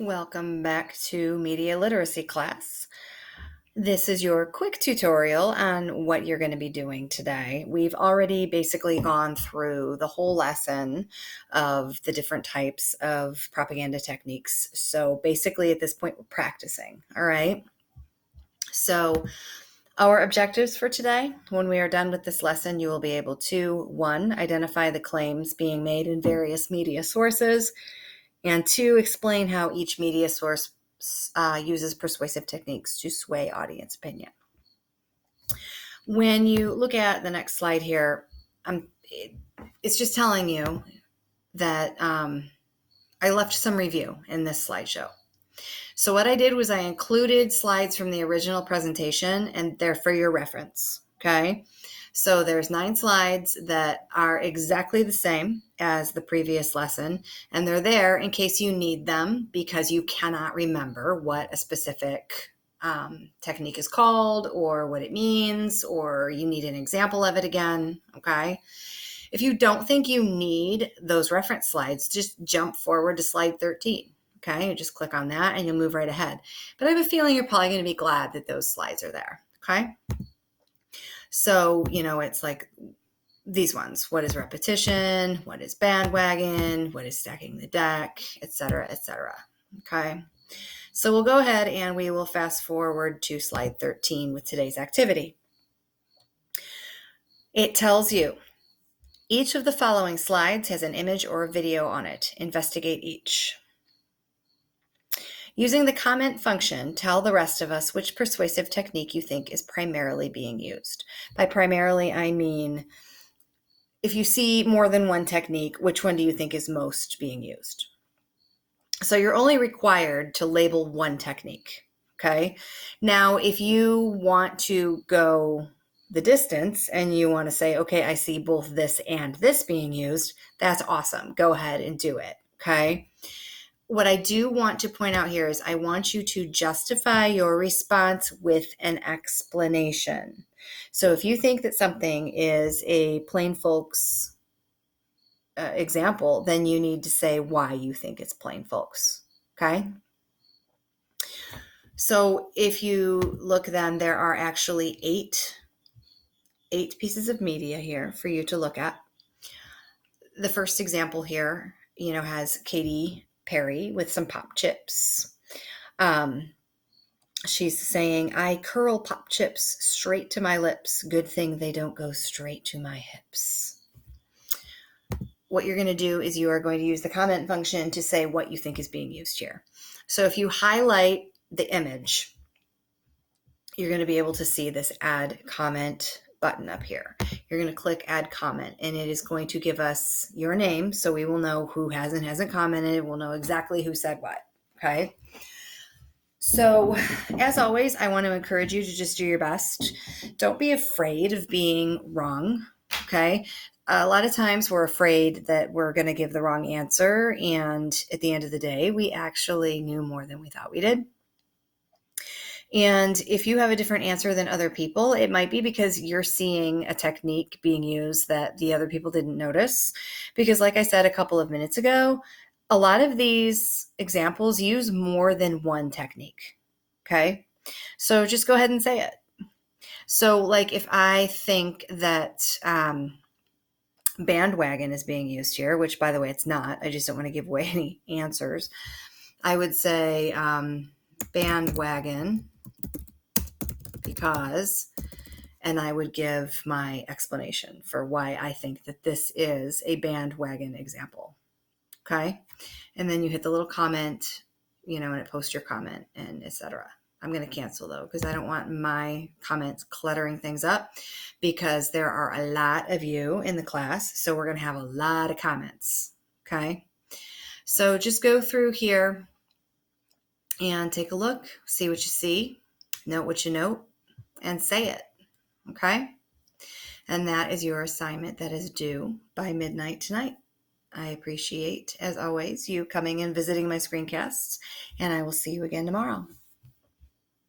Welcome back to Media Literacy class. This is your quick tutorial on what you're going to be doing today. We've already basically gone through the whole lesson of the different types of propaganda techniques. So basically at this point, we're practicing, all right? So our objectives for today, when we are done with this lesson, you will be able to, 1, identify the claims being made in various media sources, and 2, explain how each media source uses persuasive techniques to sway audience opinion. When you look at the next slide here, it's just telling you that I left some review in this slideshow. So what I did was I included slides from the original presentation, and they're for your reference, okay? So there's 9 slides that are exactly the same as the previous lesson, and they're there in case you need them because you cannot remember what a specific technique is called or what it means, or you need an example of it again, okay? If you don't think you need those reference slides, just jump forward to slide 13. Okay, you just click on that and you'll move right ahead. But I have a feeling you're probably going to be glad that those slides are there, okay? So, it's like these ones. What is repetition? What is bandwagon? What is stacking the deck? Etc., etc. Okay? So we'll go ahead and we will fast forward to slide 13 with today's activity. It tells you, each of the following slides has an image or a video on it. Investigate each. Using the comment function, tell the rest of us which persuasive technique you think is primarily being used. By primarily, I mean, if you see more than one technique, which one do you think is most being used? So you're only required to label one technique, okay? Now, if you want to go the distance and you want to say, okay, I see both this and this being used, that's awesome. Go ahead and do it, okay? What I do want to point out here is I want you to justify your response with an explanation. So if you think that something is a plain folks example, then you need to say why you think it's plain folks, okay? So if you look then, there are actually eight pieces of media here for you to look at. The first example here, has Katy Perry with some pop chips. She's saying, I curl pop chips straight to my lips. Good thing they don't go straight to my hips. What you're going to do is you are going to use the comment function to say what you think is being used here. So if you highlight the image, you're going to be able to see this add comment button up here. You're going to click add comment, and it is going to give us your name, so we will know who has and hasn't commented. We'll know exactly who said what, okay? So as always, I want to encourage you to just do your best. Don't be afraid of being wrong, okay? A lot of times we're afraid that we're going to give the wrong answer, and at the end of the day, we actually knew more than we thought we did. And if you have a different answer than other people, it might be because you're seeing a technique being used that the other people didn't notice. Because like I said a couple of minutes ago, a lot of these examples use more than one technique, okay? So just go ahead and say it. So like if I think that bandwagon is being used here, which by the way, it's not, I just don't want to give away any answers, I would say bandwagon because, and I would give my explanation for why I think that this is a bandwagon example, okay? And then you hit the little comment, and it posts your comment and etc. I'm going to cancel though, because I don't want my comments cluttering things up, because there are a lot of you in the class. So we're going to have a lot of comments, okay? So just go through here and take a look, see what you see, note what you note, and say it, okay? And that is your assignment that is due by midnight tonight. I appreciate, as always, you coming and visiting my screencasts, and I will see you again tomorrow.